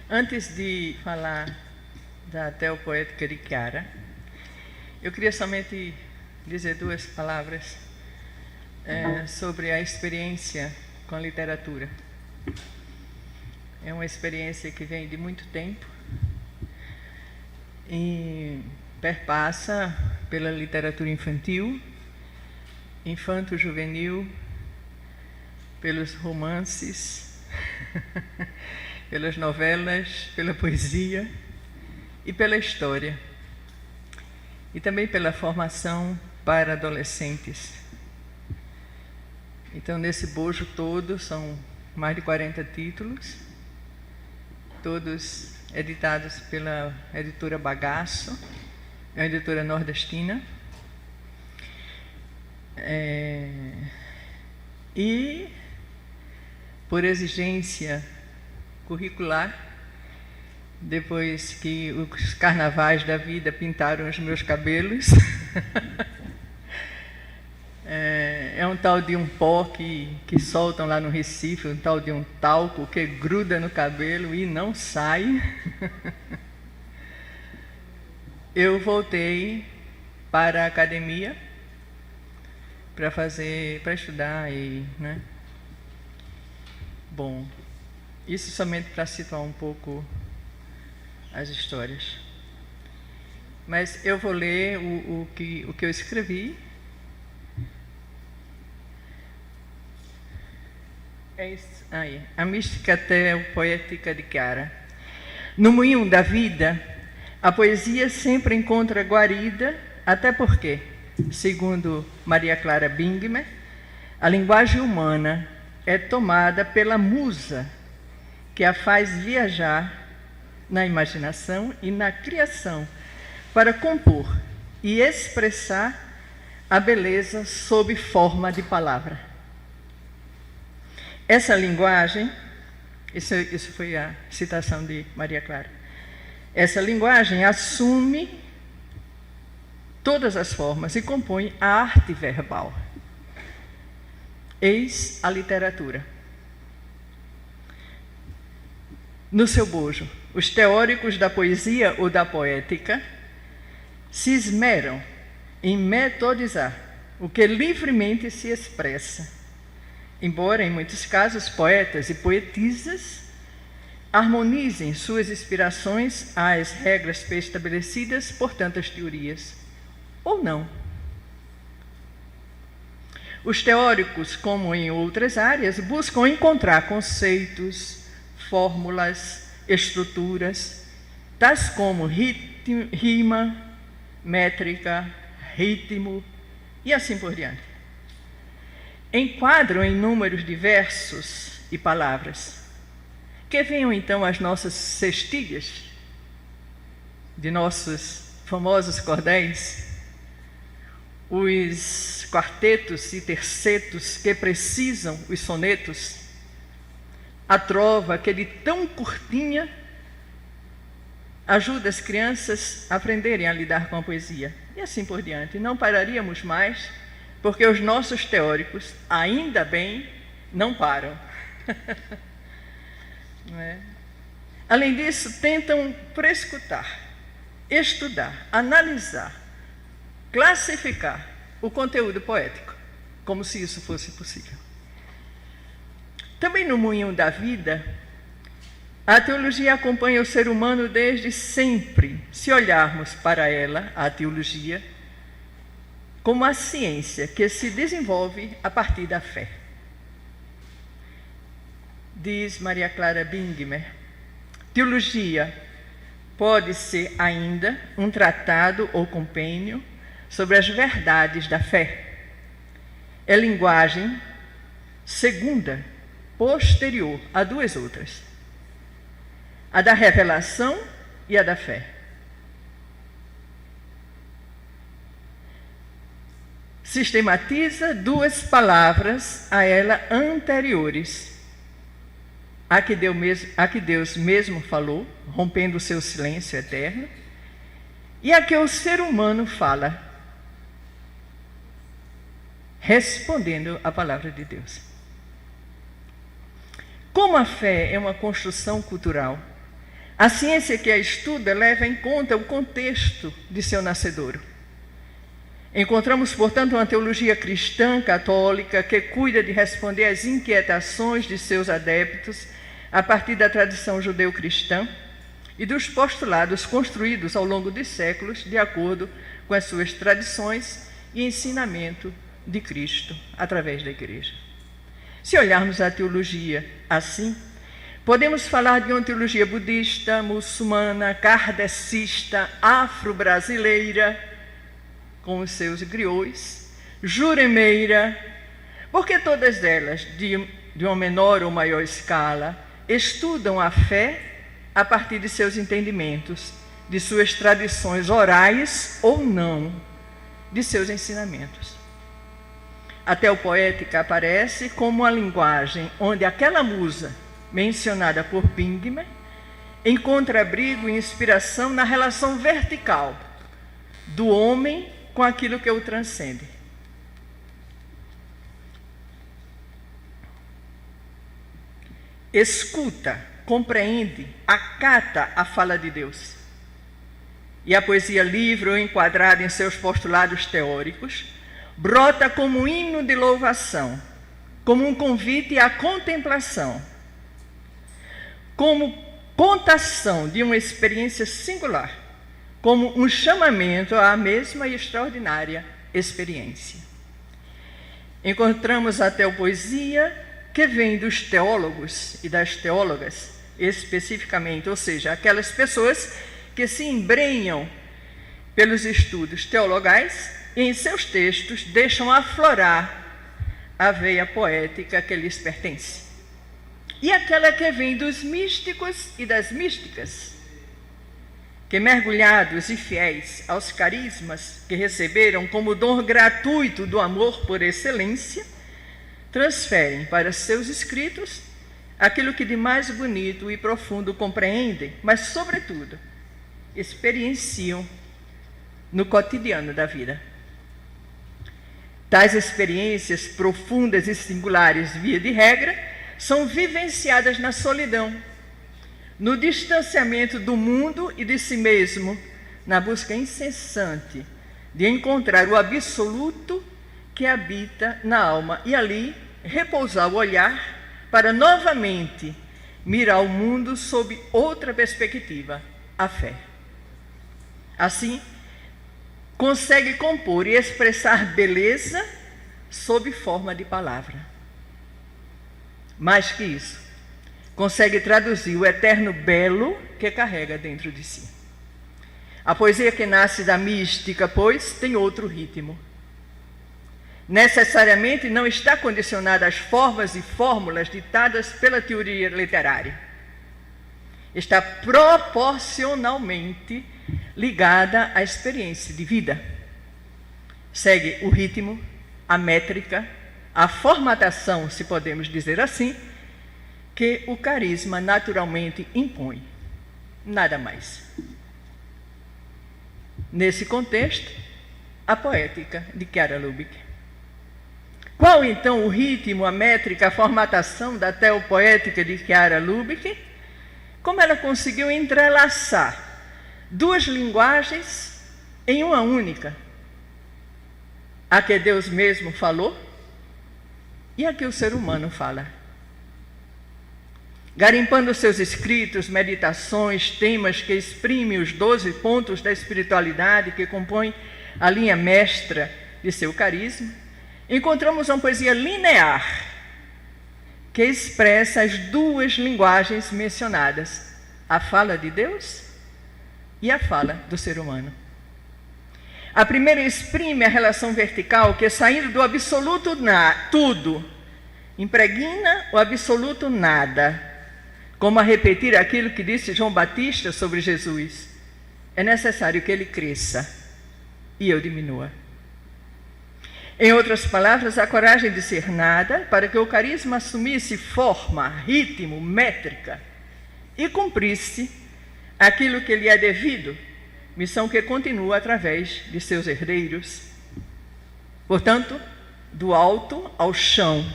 Antes de falar da teopoética de Chiara, eu queria somente dizer duas palavras sobre a experiência com a literatura. É uma experiência que vem de muito tempo e perpassa pela literatura infantil, infanto-juvenil, pelos romances, pelas novelas, pela poesia e pela história. E também pela formação para adolescentes. Então, nesse bojo todo, são mais de 40 títulos, todos editados pela editora Bagaço, uma editora nordestina. E, por exigência curricular, depois que os carnavais da vida pintaram os meus cabelos, é um tal de um pó que soltam lá no Recife, um tal de um talco que gruda no cabelo e não sai. Eu voltei para a academia para estudar né? Bom, isso somente para situar um pouco as histórias. Mas eu vou ler o que eu escrevi. É isso aí, a mística teopoética de Chiara. No moinho da vida, a poesia sempre encontra guarida, até porque, segundo Maria Clara Bingmer, a linguagem humana é tomada pela musa, que a faz viajar na imaginação e na criação, para compor e expressar a beleza sob forma de palavra. Essa linguagem, isso foi a citação de Maria Clara, essa linguagem assume todas as formas e compõe a arte verbal. Eis a literatura. No seu bojo, os teóricos da poesia ou da poética se esmeram em metodizar o que livremente se expressa, embora, em muitos casos, poetas e poetisas harmonizem suas inspirações às regras pré-estabelecidas por tantas teorias, ou não. Os teóricos, como em outras áreas, buscam encontrar conceitos, fórmulas, estruturas, tais como rima, métrica, ritmo e assim por diante. Enquadram em números diversos e palavras, que venham então as nossas cestilhas, de nossos famosos cordéis, os quartetos e tercetos que precisam, os sonetos, a trova, que de tão curtinha ajuda as crianças a aprenderem a lidar com a poesia, e assim por diante. Não pararíamos mais, porque os nossos teóricos, ainda bem, não param. Não é? Além disso, tentam prescrutar, estudar, analisar, classificar o conteúdo poético, como se isso fosse possível. Também no moinho da vida, a teologia acompanha o ser humano desde sempre, se olharmos para ela, a teologia, como a ciência que se desenvolve a partir da fé. Diz Maria Clara Bingmer, teologia pode ser ainda um tratado ou compêndio sobre as verdades da fé. É linguagem segunda, posterior a duas outras, a da revelação e a da fé. Sistematiza duas palavras a ela anteriores, a que Deus mesmo falou, rompendo o seu silêncio eterno, e a que o ser humano fala, respondendo à palavra de Deus. Como a fé é uma construção cultural, A ciência que a estuda leva em conta o contexto de seu nascedouro. Encontramos, portanto, uma teologia cristã católica que cuida de responder às inquietações de seus adeptos a partir da tradição judeu-cristã e dos postulados construídos ao longo dos séculos de acordo com as suas tradições e ensinamento de Cristo através da Igreja. Se olharmos a teologia assim, podemos falar de uma teologia budista, muçulmana, kardecista, afro-brasileira, com os seus griots, juremeira, porque todas elas, de uma menor ou maior escala, estudam a fé a partir de seus entendimentos, de suas tradições orais ou não, de seus ensinamentos. A teopoética aparece como uma linguagem onde aquela musa, mencionada por Pingmer, encontra abrigo e inspiração na relação vertical do homem com aquilo que o transcende. Escuta, compreende, acata a fala de Deus. E a poesia livre ou enquadrada em seus postulados teóricos brota como um hino de louvação, como um convite à contemplação, como contação de uma experiência singular, como um chamamento à mesma e extraordinária experiência. Encontramos a teopoesia que vem dos teólogos e das teólogas, especificamente, ou seja, aquelas pessoas que se embrenham pelos estudos teologais e em seus textos deixam aflorar a veia poética que lhes pertence. E aquela que vem dos místicos e das místicas, que, mergulhados e fiéis aos carismas que receberam como dom gratuito do amor por excelência, transferem para seus escritos aquilo que de mais bonito e profundo compreendem, mas, sobretudo, experienciam no cotidiano da vida. Tais experiências profundas e singulares, via de regra, são vivenciadas na solidão, no distanciamento do mundo e de si mesmo, na busca incessante de encontrar o absoluto que habita na alma e ali repousar o olhar para novamente mirar o mundo sob outra perspectiva, a fé. Assim, consegue compor e expressar beleza sob forma de palavra. Mais que isso, consegue traduzir o eterno belo que carrega dentro de si. A poesia que nasce da mística, pois, tem outro ritmo. Necessariamente não está condicionada às formas e fórmulas ditadas pela teoria literária. Está proporcionalmente ligada à experiência de vida. Segue o ritmo, a métrica, a formatação, se podemos dizer assim, que o carisma naturalmente impõe. Nada mais. Nesse contexto, a poética de Chiara Lubich. Qual, então, o ritmo, a métrica, a formatação da teopoética de Chiara Lubich? Como ela conseguiu entrelaçar duas linguagens em uma única? A que Deus mesmo falou e a que o ser humano fala. Garimpando seus escritos, meditações, temas que exprimem os 12 pontos da espiritualidade que compõem a linha mestra de seu carisma, encontramos uma poesia linear que expressa as duas linguagens mencionadas, a fala de Deus e a fala do ser humano. A primeira exprime a relação vertical que, saindo do absoluto tudo, impregna o absoluto nada, como a repetir aquilo que disse João Batista sobre Jesus: é necessário que ele cresça e eu diminua. Em outras palavras, a coragem de ser nada, para que o carisma assumisse forma, ritmo, métrica e cumprisse aquilo que lhe é devido, missão que continua através de seus herdeiros. Portanto, do alto ao chão,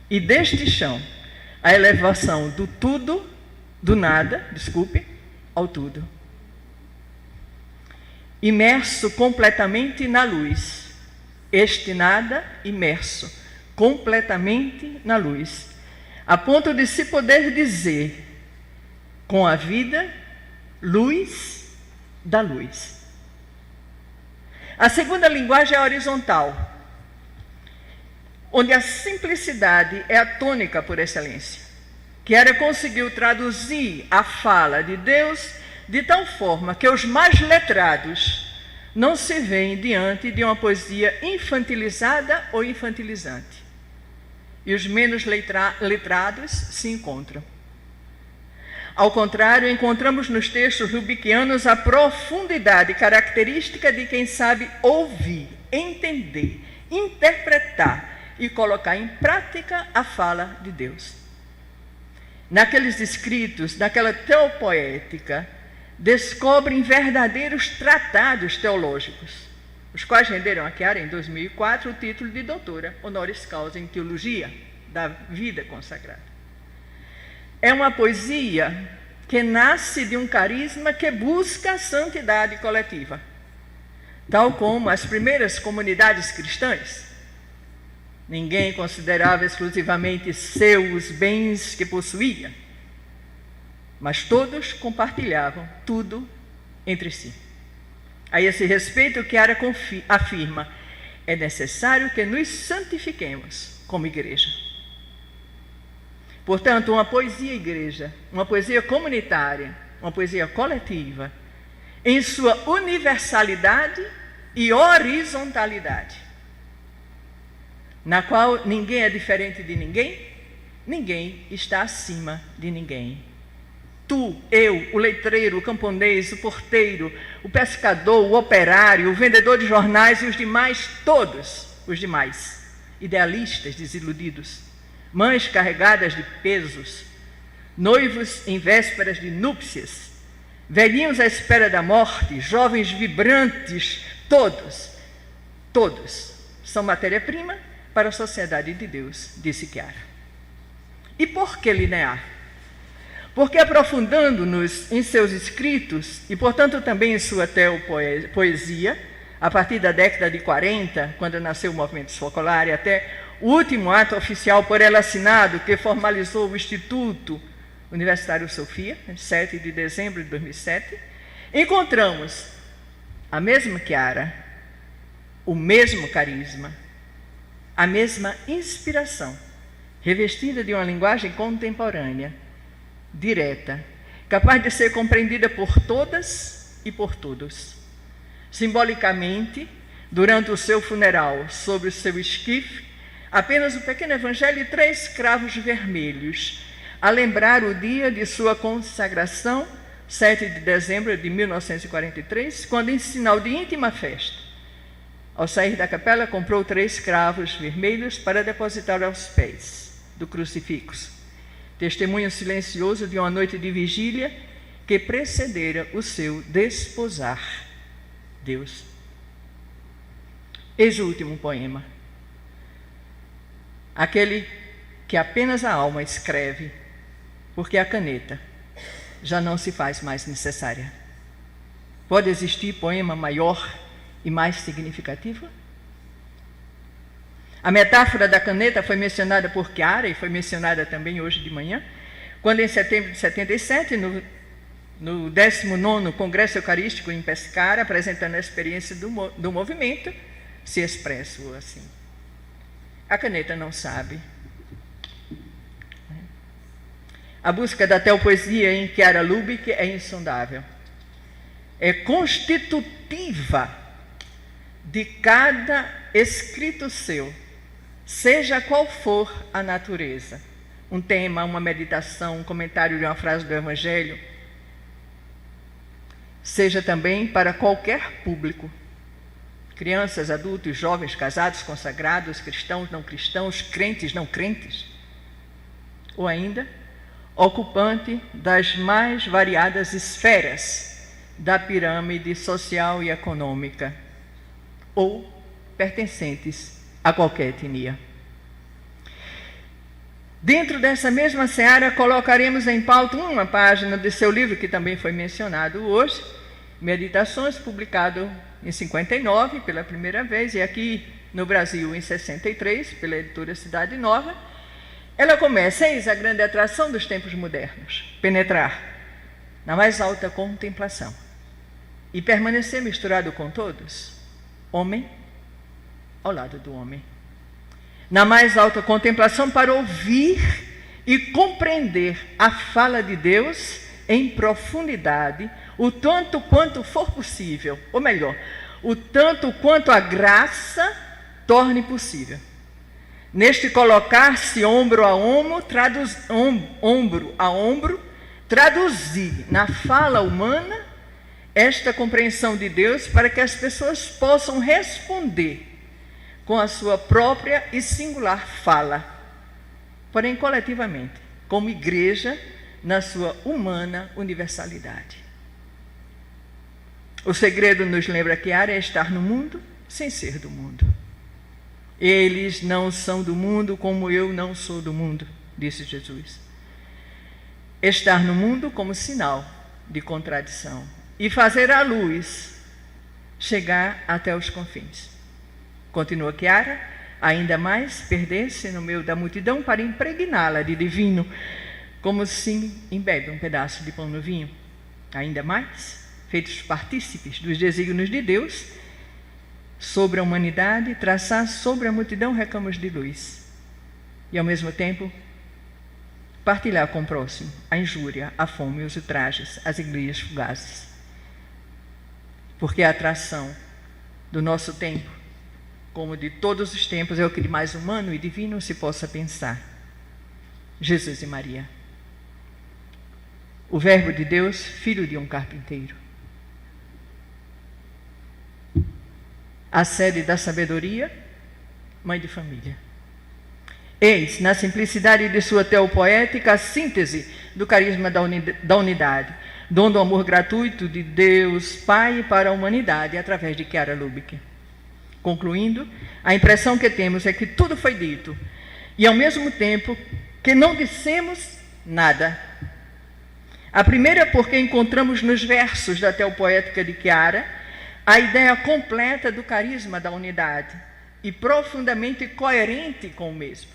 e deste chão, a elevação do tudo Do nada, desculpe, ao tudo. Imerso completamente na luz. Este nada imerso completamente na luz, a ponto de se poder dizer, com a vida, luz da luz. A segunda linguagem é a horizontal, onde a simplicidade é a tônica por excelência. Chiara conseguiu traduzir a fala de Deus de tal forma que os mais letrados não se veem diante de uma poesia infantilizada ou infantilizante. E os menos letrados se encontram. Ao contrário, encontramos nos textos rubiquianos a profundidade característica de quem sabe ouvir, entender, interpretar e colocar em prática a fala de Deus. Naqueles escritos, naquela teopoética, descobrem verdadeiros tratados teológicos, os quais renderam a Chiara, em 2004, o título de doutora honoris causa em Teologia da Vida Consagrada. É uma poesia que nasce de um carisma que busca a santidade coletiva, tal como as primeiras comunidades cristãs. Ninguém considerava exclusivamente seus bens que possuía, mas todos compartilhavam tudo entre si. A esse respeito, Chiara afirma: é necessário que nos santifiquemos como igreja. Portanto, uma poesia igreja, uma poesia comunitária, uma poesia coletiva, em sua universalidade e horizontalidade, na qual ninguém é diferente de ninguém, ninguém está acima de ninguém. Tu, eu, o letreiro, o camponês, o porteiro, o pescador, o operário, o vendedor de jornais e os demais, todos os demais, idealistas desiludidos, mães carregadas de pesos, noivos em vésperas de núpcias, velhinhos à espera da morte, jovens vibrantes, todos são matéria-prima para a sociedade de Deus, disse Chiara. E por que linear? Porque aprofundando-nos em seus escritos, e portanto também em sua teopoesia, a partir da década de 40, quando nasceu o movimento Focolare, e até o último ato oficial por ela assinado, que formalizou o Instituto Universitário Sofia, 7 de dezembro de 2007, encontramos a mesma Chiara, o mesmo carisma, a mesma inspiração, revestida de uma linguagem contemporânea, direta, capaz de ser compreendida por todas e por todos. Simbolicamente, durante o seu funeral, sobre o seu esquife, apenas o pequeno evangelho e 3 cravos vermelhos, a lembrar o dia de sua consagração, 7 de dezembro de 1943, quando, em sinal de íntima festa, ao sair da capela, comprou 3 cravos vermelhos para depositar aos pés do crucifixo. Testemunho silencioso de uma noite de vigília que precedera o seu desposar Deus. Eis o último poema. Aquele que apenas a alma escreve, porque a caneta já não se faz mais necessária. Pode existir poema maior e mais significativo? A metáfora da caneta foi mencionada por Chiara e foi mencionada também hoje de manhã, quando em setembro de 77, no 19º Congresso Eucarístico em Pescara, apresentando a experiência do movimento, se expressou assim: a caneta não sabe. A busca da teopoesia em Chiara Lubich é insondável. É constitutiva de cada escrito seu, seja qual for a natureza, um tema, uma meditação, um comentário de uma frase do Evangelho, seja também para qualquer público, crianças, adultos, jovens, casados, consagrados, cristãos, não cristãos, crentes, não crentes, ou ainda ocupante das mais variadas esferas da pirâmide social e econômica, ou pertencentes a qualquer etnia. Dentro dessa mesma seara, colocaremos em pauta uma página de seu livro, que também foi mencionado hoje, Meditações, publicado em 59, pela primeira vez, e aqui no Brasil em 63, pela editora Cidade Nova. Ela começa: eis a grande atração dos tempos modernos, penetrar na mais alta contemplação e permanecer misturado com todos, homem ao lado do homem. Na mais alta contemplação, para ouvir e compreender a fala de Deus em profundidade, o tanto quanto for possível, ou melhor, o tanto quanto a graça torne possível. Neste colocar-se ombro a ombro, traduzir na fala humana esta compreensão de Deus, para que as pessoas possam responder com a sua própria e singular fala, porém coletivamente, como igreja, na sua humana universalidade. O segredo, nos lembra Chiara, é estar no mundo sem ser do mundo. Eles não são do mundo como eu não sou do mundo, disse Jesus. Estar no mundo como sinal de contradição e fazer a luz chegar até os confins. Continua Chiara: ainda mais perder-se no meio da multidão para impregná-la de divino, como se embebe um pedaço de pão no vinho. Ainda mais, feitos partícipes dos desígnios de Deus sobre a humanidade, traçar sobre a multidão recamos de luz e, ao mesmo tempo, partilhar com o próximo a injúria, a fome, os ultrajes, as igrejas fugazes. Porque a atração do nosso tempo, como de todos os tempos, é o que de mais humano e divino se possa pensar. Jesus e Maria. O Verbo de Deus, filho de um carpinteiro. A sede da sabedoria, mãe de família. Eis, na simplicidade de sua teopoética, a síntese do carisma da unidade, dom do amor gratuito de Deus Pai para a humanidade, através de Chiara Lubich. Concluindo, a impressão que temos é que tudo foi dito, e ao mesmo tempo que não dissemos nada. A primeira, porque encontramos nos versos da teopoética de Chiara a ideia completa do carisma da unidade e profundamente coerente com o mesmo.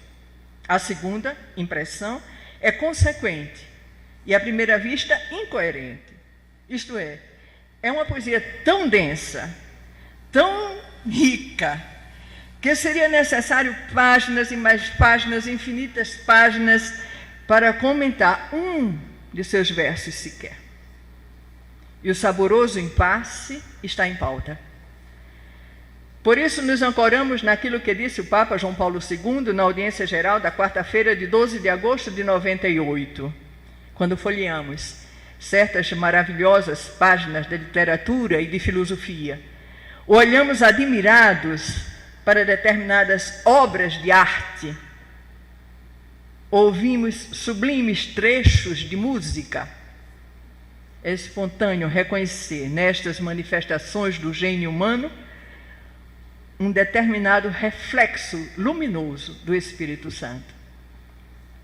A segunda impressão é consequente e, à primeira vista, incoerente. Isto é uma poesia tão densa, tão rica, que seria necessário páginas e mais páginas, infinitas páginas, para comentar um de seus versos sequer. E o saboroso impasse está em pauta. Por isso nos ancoramos naquilo que disse o Papa João Paulo II na audiência geral da quarta-feira de 12 de agosto de 98, quando folheamos certas maravilhosas páginas de literatura e de filosofia. Olhamos admirados para determinadas obras de arte, ouvimos sublimes trechos de música. É espontâneo reconhecer nestas manifestações do gênio humano um determinado reflexo luminoso do Espírito Santo.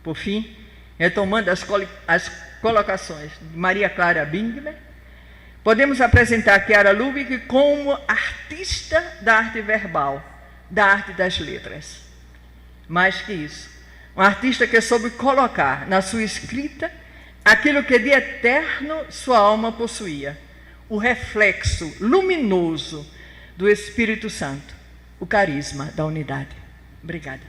Por fim, retomando as colocações de Maria Clara Bingler, podemos apresentar Chiara Lubich como artista da arte verbal, da arte das letras. Mais que isso, um artista que soube colocar na sua escrita aquilo que de eterno sua alma possuía, o reflexo luminoso do Espírito Santo, o carisma da unidade. Obrigada.